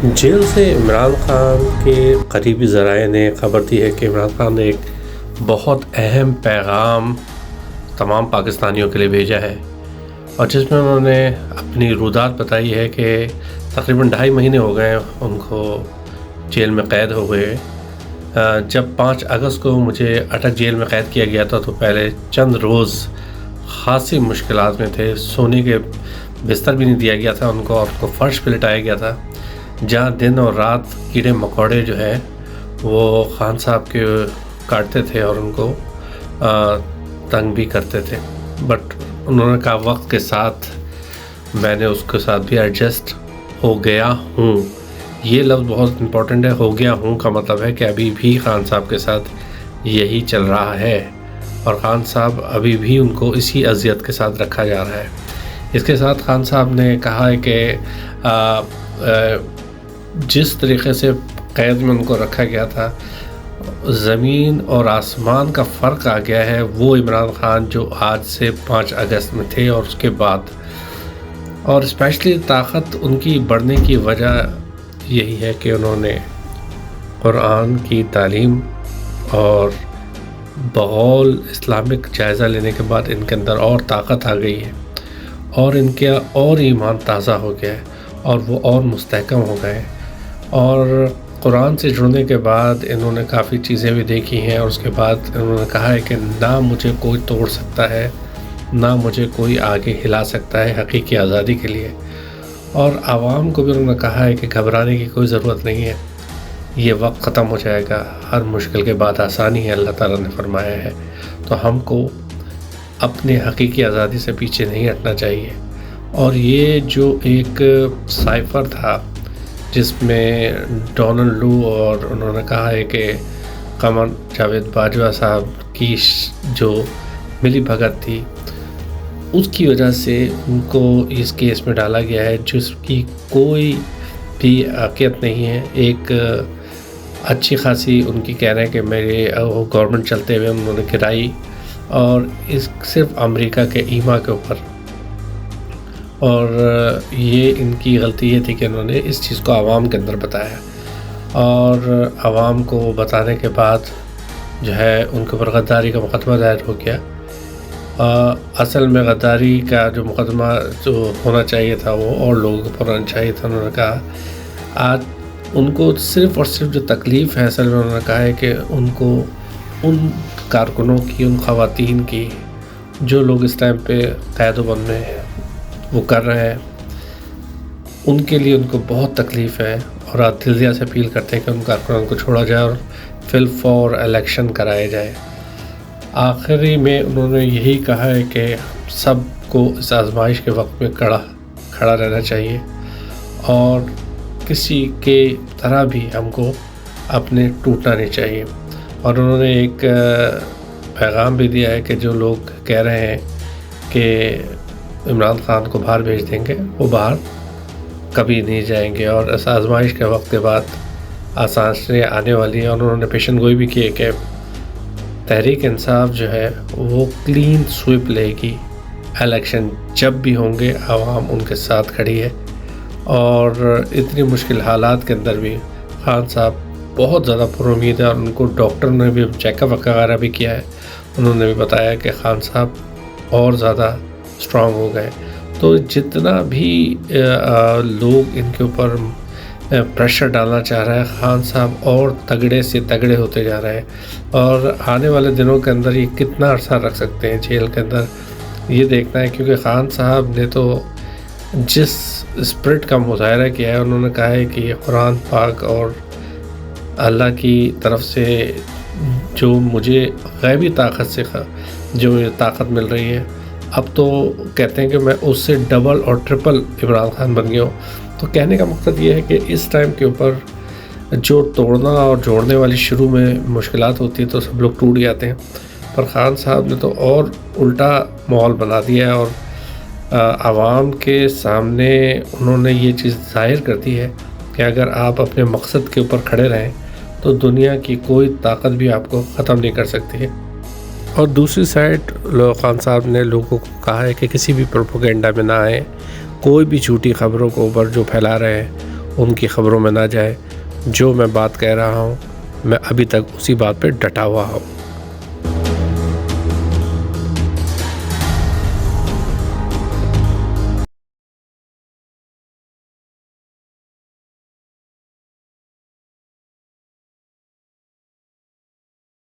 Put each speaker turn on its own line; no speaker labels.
Jail سے عمران خان کے قریبی ذرائع نے خبر دی ہے کہ عمران خان نے ایک بہت اہم پیغام تمام پاکستانیوں کے لیے بھیجا ہے، اور جس میں انہوں نے اپنی رودات بتائی ہے کہ تقریباً 2.5 مہینے ہو گئے ان کو جیل میں قید ہو گئے۔ جب 5 اگست کو مجھے اٹک جیل میں قید کیا گیا تھا تو پہلے چند روز خاصی مشکلات میں تھے، سونے کے بستر بھی نہیں دیا گیا تھا ان کو، اور ان کو فرش پہ لٹایا گیا تھا، جہاں دن اور رات کیڑے مکوڑے جو ہیں وہ خان صاحب کے کاٹتے تھے اور ان کو تنگ بھی کرتے تھے۔ بٹ انہوں نے کہا وقت کے ساتھ میں نے اس کے ساتھ بھی ایڈجسٹ ہو گیا ہوں۔ یہ لفظ بہت امپورٹنٹ ہے، ہو گیا ہوں کا مطلب ہے کہ ابھی بھی خان صاحب کے ساتھ یہی چل رہا ہے، اور خان صاحب ابھی بھی ان کو اسی اذیت کے ساتھ رکھا جا رہا ہے۔ اس کے ساتھ خان صاحب نے کہا ہے کہ جس طریقے سے قید میں ان کو رکھا گیا تھا، زمین اور آسمان کا فرق آ گیا ہے وہ عمران خان جو آج سے 5 اگست میں تھے اور اس کے بعد، اور اسپیشلی طاقت ان کی بڑھنے کی وجہ یہی ہے کہ انہوں نے قرآن کی تعلیم اور بغول اسلامک جائزہ لینے کے بعد ان کے اندر اور طاقت آ گئی ہے، اور ان کا اور ایمان تازہ ہو گیا ہے، اور وہ اور مستحکم ہو گئے، اور قرآن سے جڑنے کے بعد انہوں نے کافی چیزیں بھی دیکھی ہیں، اور اس کے بعد انہوں نے کہا ہے کہ نہ مجھے کوئی توڑ سکتا ہے، نہ مجھے کوئی آگے ہلا سکتا ہے حقیقی آزادی کے لیے۔ اور عوام کو بھی انہوں نے کہا ہے کہ گھبرانے کی کوئی ضرورت نہیں ہے، یہ وقت ختم ہو جائے گا، ہر مشکل کے بعد آسانی ہے، اللہ تعالیٰ نے فرمایا ہے، تو ہم کو اپنے حقیقی آزادی سے پیچھے نہیں ہٹنا چاہیے۔ اور یہ جو ایک سائفر تھا جس میں ڈونلڈ لو اور انہوں نے کہا ہے کہ قمر جاوید باجوہ صاحب کی جو ملی بھگت تھی، اس کی وجہ سے ان کو اس کیس میں ڈالا گیا ہے جس کی کوئی بھی حقیقت نہیں ہے۔ ایک اچھی خاصی ان کی کہہ رہے ہیں کہ میرے گورنمنٹ چلتے ہوئے انہوں نے گرائی، اور اس صرف امریکہ کے ایما کے اوپر، اور یہ ان کی غلطی یہ تھی کہ انہوں نے اس چیز کو عوام کے اندر بتایا، اور عوام کو بتانے کے بعد جو ہے ان کے اوپر غداری کا مقدمہ دائر ہو گیا۔ اصل میں غداری کا جو مقدمہ جو ہونا چاہیے تھا وہ اور لوگوں کو ہونا چاہیے تھا۔ انہوں نے کہا آج ان کو صرف اور صرف جو تکلیف ہے، اصل میں انہوں نے کہا ہے کہ ان کو ان کارکنوں کی، ان خواتین کی جو لوگ اس ٹائم پہ قید و بند میں وہ کر رہے ہیں، ان کے لیے ان کو بہت تکلیف ہے، اور دلیہ سے اپیل کرتے ہیں کہ ان کارکنوں کو چھوڑا جائے اور فی الفور الیکشن کرائے جائے۔ آخری میں انہوں نے یہی کہا ہے کہ سب کو اس آزمائش کے وقت میں کھڑا رہنا چاہیے، اور کسی کے طرح بھی ہم کو اپنے ٹوٹنا نہیں چاہیے۔ اور انہوں نے ایک پیغام بھی دیا ہے کہ جو لوگ کہہ رہے ہیں کہ عمران خان کو باہر بھیج دیں گے، وہ باہر کبھی نہیں جائیں گے، اور اس آزمائش کے وقت کے بعد آسانیاں آنے والی ہیں۔ اور انہوں نے پیشن گوئی بھی کی ہے کہ تحریک انصاف جو ہے وہ کلین سویپ لے گی، الیکشن جب بھی ہوں گے عوام ان کے ساتھ کھڑی ہے، اور اتنی مشکل حالات کے اندر بھی خان صاحب بہت زیادہ پر امید ہے، اور ان کو ڈاکٹر نے بھی چیک اپ وغیرہ بھی کیا ہے، انہوں نے بھی بتایا کہ خان صاحب اور زیادہ اسٹرانگ ہو گئے۔ تو جتنا بھی لوگ ان کے اوپر پریشر ڈالنا چاہ رہا ہے، خان صاحب اور تگڑے سے تگڑے ہوتے جا رہے ہیں، اور آنے والے دنوں کے اندر یہ کتنا عرصہ رکھ سکتے ہیں جیل کے اندر، یہ دیکھنا ہے، کیونکہ خان صاحب نے تو جس اسپرٹ کا مظاہرہ کیا ہے، انہوں نے کہا ہے کہ یہ قرآن پاک اور اللہ کی طرف سے جو مجھے غیبی طاقت سے جو مجھے طاقت مل رہی ہے، اب تو کہتے ہیں کہ میں اس سے ڈبل اور ٹرپل عمران خان بن گیا ہوں۔ تو کہنے کا مقصد یہ ہے کہ اس ٹائم کے اوپر جو توڑنا اور جوڑنے والی شروع میں مشکلات ہوتی ہے تو سب لوگ ٹوٹ جاتے ہیں، پر خان صاحب نے تو اور الٹا ماحول بنا دیا ہے، اور عوام کے سامنے انہوں نے یہ چیز ظاہر کر دی ہے کہ اگر آپ اپنے مقصد کے اوپر کھڑے رہیں تو دنیا کی کوئی طاقت بھی آپ کو ختم نہیں کر سکتی ہے۔ اور دوسری سائڈ خان صاحب نے لوگوں کو کہا ہے کہ کسی بھی پروپیگنڈا میں نہ آئے، کوئی بھی جھوٹی خبروں کو اوپر جو پھیلا رہے ہیں ان کی خبروں میں نہ جائے۔ جو میں بات کہہ رہا ہوں میں ابھی تک اسی بات پہ ڈٹا ہوا ہوں۔